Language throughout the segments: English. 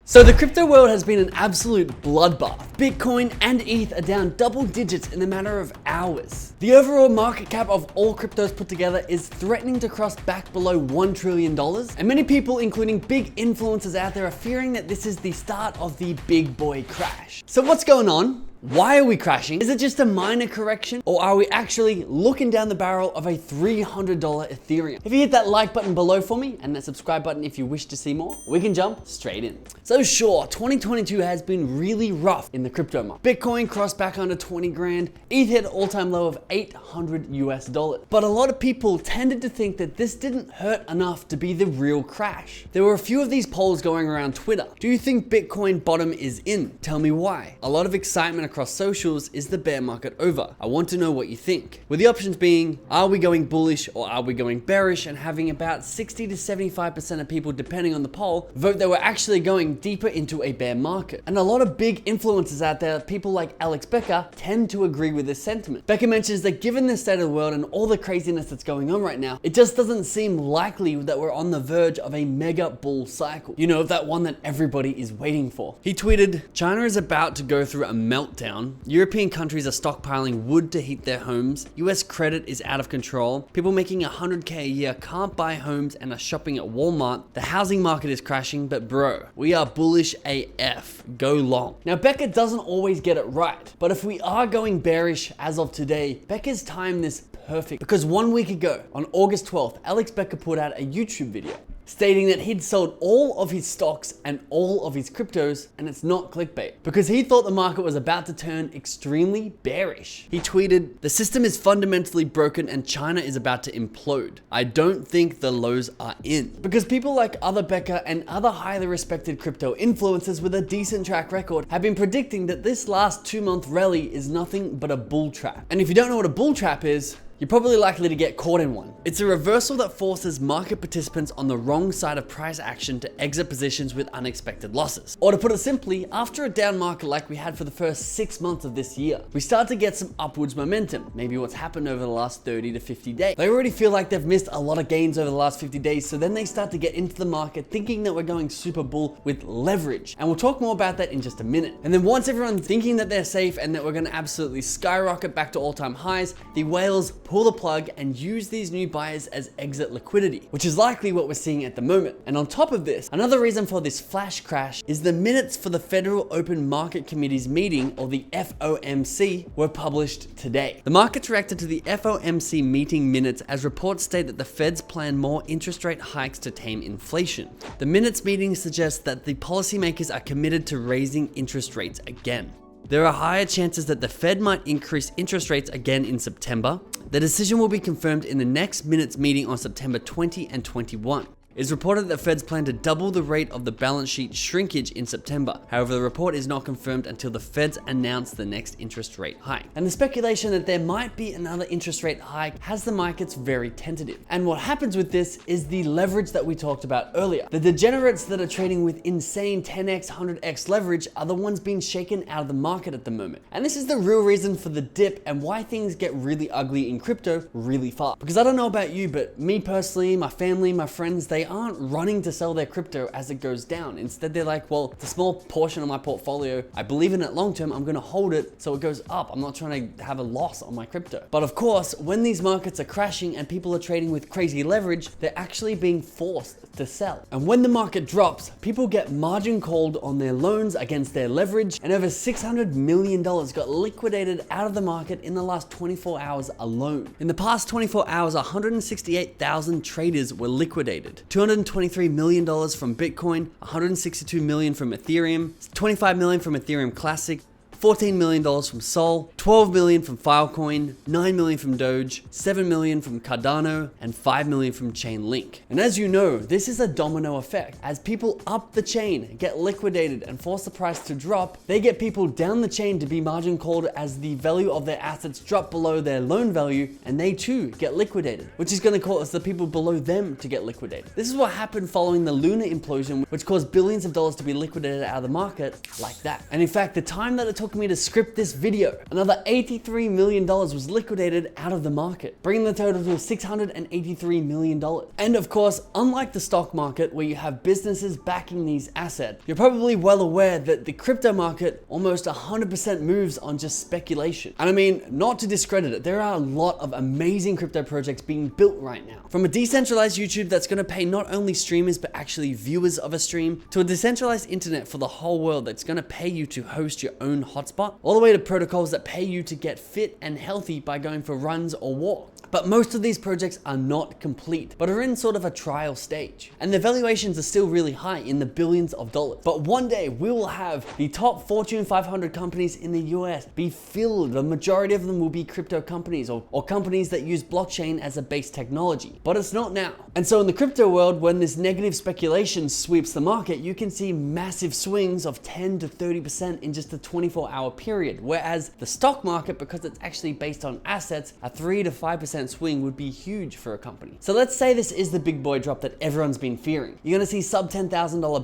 So the crypto world has been an absolute bloodbath. Bitcoin and ETH are down double digits in a matter of hours. The overall market cap of all cryptos put together is threatening to cross back below $1 trillion. And many people, including big influencers out there, are fearing that this is the start of the big boy crash. So what's going on? Why are we crashing? Is it just a minor correction, or are we actually looking down the barrel of a $300 Ethereum? If you hit that like button below for me and that subscribe button if you wish to see more, we can jump straight in. So sure, 2022 has been really rough in the crypto market. Bitcoin crossed back under 20 grand, ETH hit an all-time low of $800 US. But a lot of people tended to think that this didn't hurt enough to be the real crash. There were a few of these polls going around Twitter. Do you think Bitcoin bottom is in? Tell me why. A lot of excitement across socials. Is the bear market over? I want to know what you think. With the options being, are we going bullish or are we going bearish? And having about 60 to 75% of people, depending on the poll, vote that we're actually going deeper into a bear market. And a lot of big influencers out there, people like Alex Becker, tend to agree with this sentiment. Becker mentions that given the state of the world and all the craziness that's going on right now, it just doesn't seem likely that we're on the verge of a mega bull cycle. You know, that one that everybody is waiting for. He tweeted, "China is about to go through a meltdown. European countries are stockpiling wood to heat their homes. US credit is out of control. People making $100K a year can't buy homes and are shopping at Walmart. The housing market is crashing, but bro, we are bullish AF. Go long." Now, Becker doesn't always get it right, but if we are going bearish as of today, Becker's timed this perfect, because 1 week ago, on August 12th, Alex Becker put out a YouTube video stating that he'd sold all of his stocks and all of his cryptos, and it's not clickbait, because he thought the market was about to turn extremely bearish. He tweeted, "The system is fundamentally broken and China is about to implode. I don't think the lows are in." Because people like other Becker and other highly respected crypto influencers with a decent track record have been predicting that this last 2-month rally is nothing but a bull trap. And if you don't know what a bull trap is, you're probably likely to get caught in one. It's a reversal that forces market participants on the wrong side of price action to exit positions with unexpected losses. Or to put it simply, after a down market like we had for the first 6 months of this year, we start to get some upwards momentum, maybe what's happened over the last 30 to 50 days. They already feel like they've missed a lot of gains over the last 50 days, so then they start to get into the market thinking that we're going super bull with leverage. And we'll talk more about that in just a minute. And then once everyone's thinking that they're safe and that we're gonna absolutely skyrocket back to all-time highs, the whales pull the plug and use these new buyers as exit liquidity, which is likely what we're seeing at the moment. And on top of this, another reason for this flash crash is the minutes for the Federal Open Market Committee's meeting, or the FOMC, were published today. The markets reacted to the FOMC meeting minutes as reports state that the Feds plan more interest rate hikes to tame inflation. The minutes meeting suggests that the policymakers are committed to raising interest rates again. There are higher chances that the Fed might increase interest rates again in September. The decision will be confirmed in the next minutes meeting on September 20 and 21. It's reported that Feds plan to double the rate of the balance sheet shrinkage in September. However, the report is not confirmed until the Feds announce the next interest rate hike. And the speculation that there might be another interest rate hike has the markets very tentative. And what happens with this is the leverage that we talked about earlier. The degenerates that are trading with insane 10x, 100x leverage are the ones being shaken out of the market at the moment. And this is the real reason for the dip and why things get really ugly in crypto really fast. Because I don't know about you, but me personally, my family, my friends, they aren't running to sell their crypto as it goes down. Instead, they're like, well, it's a small portion of my portfolio. I believe in it long term. I'm going to hold it so it goes up. I'm not trying to have a loss on my crypto. But of course, when these markets are crashing and people are trading with crazy leverage, they're actually being forced to sell. And when the market drops, people get margin called on their loans against their leverage, and over $600 million got liquidated out of the market in the last 24 hours alone. In the past 24 hours, 168,000 traders were liquidated. $223 million from Bitcoin, $162 million from Ethereum, $25 million from Ethereum Classic, $14 million from Sol, $12 million from Filecoin, $9 million from Doge, $7 million from Cardano, and $5 million from Chainlink. And as you know, this is a domino effect. As people up the chain get liquidated and force the price to drop, they get people down the chain to be margin called as the value of their assets drop below their loan value, and they too get liquidated, which is going to cause the people below them to get liquidated. This is what happened following the Luna implosion, which caused billions of dollars to be liquidated out of the market like that. And in fact, the time that it took took me to script this video. Another $83 million was liquidated out of the market, bringing the total to $683 million. And of course, unlike the stock market where you have businesses backing these assets, you're probably well aware that the crypto market almost 100% moves on just speculation. And I mean, not to discredit it, there are a lot of amazing crypto projects being built right now. From a decentralized YouTube that's going to pay not only streamers but actually viewers of a stream, to a decentralized internet for the whole world that's going to pay you to host your own hotspot, all the way to protocols that pay you to get fit and healthy by going for runs or walks. But most of these projects are not complete, but are in sort of a trial stage. And the valuations are still really high, in the billions of dollars. But one day we will have the top Fortune 500 companies in the US be filled. The majority of them will be crypto companies or companies that use blockchain as a base technology. But it's not now. And so in the crypto world, when this negative speculation sweeps the market, you can see massive swings of 10 to 30% in just a 24-hour period. Whereas the stock market, because it's actually based on assets, a 3 to 5% swing would be huge for a company. So let's say this is the big boy drop that everyone's been fearing. You're gonna see sub $10,000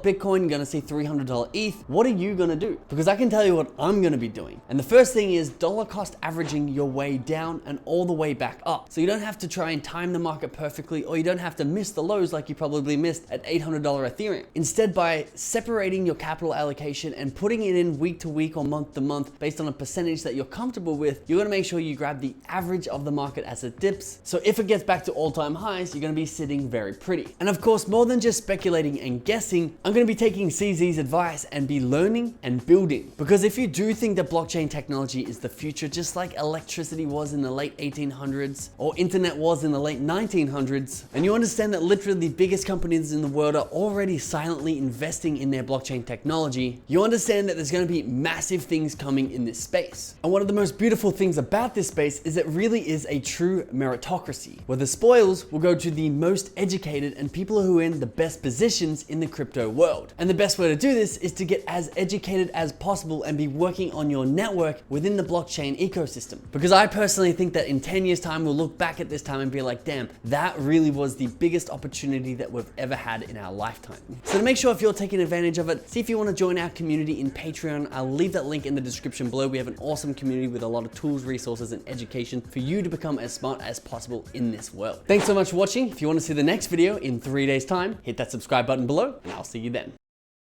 Bitcoin, you're gonna see $300 ETH. What are you gonna do? Because I can tell you what I'm gonna be doing. And the first thing is dollar cost averaging your way down and all the way back up. So you don't have to try and time the market perfectly, or you don't have to miss the lows like you probably missed at $800 Ethereum. Instead, by separating your capital allocation and putting it in week to week or month to month based on a percentage that you're comfortable with, you're gonna make sure you grab the average of the market as it dips. So if it gets back to all-time highs, you're gonna be sitting very pretty. And of course, more than just speculating and guessing, I'm gonna be taking CZ's advice and be learning and building. Because if you do think that blockchain technology is the future, just like electricity was in the late 1800s or internet was in the late 1900s, and you understand that literally the biggest companies in the world are already silently investing in their blockchain technology, you understand that there's gonna be massive things coming in this space. And one of the most beautiful things about this space is it really is a true meritocracy, where the spoils will go to the most educated and people who are in the best positions in the crypto world. And the best way to do this is to get as educated as possible and be working on your network within the blockchain ecosystem. Because I personally think that in 10 years time, we'll look back at this time and be like, damn, that really was the biggest opportunity that we've ever had in our lifetime. So to make sure if you're taking advantage of it, see if you want to join our community in Patreon. I'll leave that link in the description below. We have an awesome community with a lot of tools, resources, and education for you to become as smart as possible in this world. Thanks so much for watching. If you want to see the next video in 3 days time, hit that subscribe button below and I'll see you then.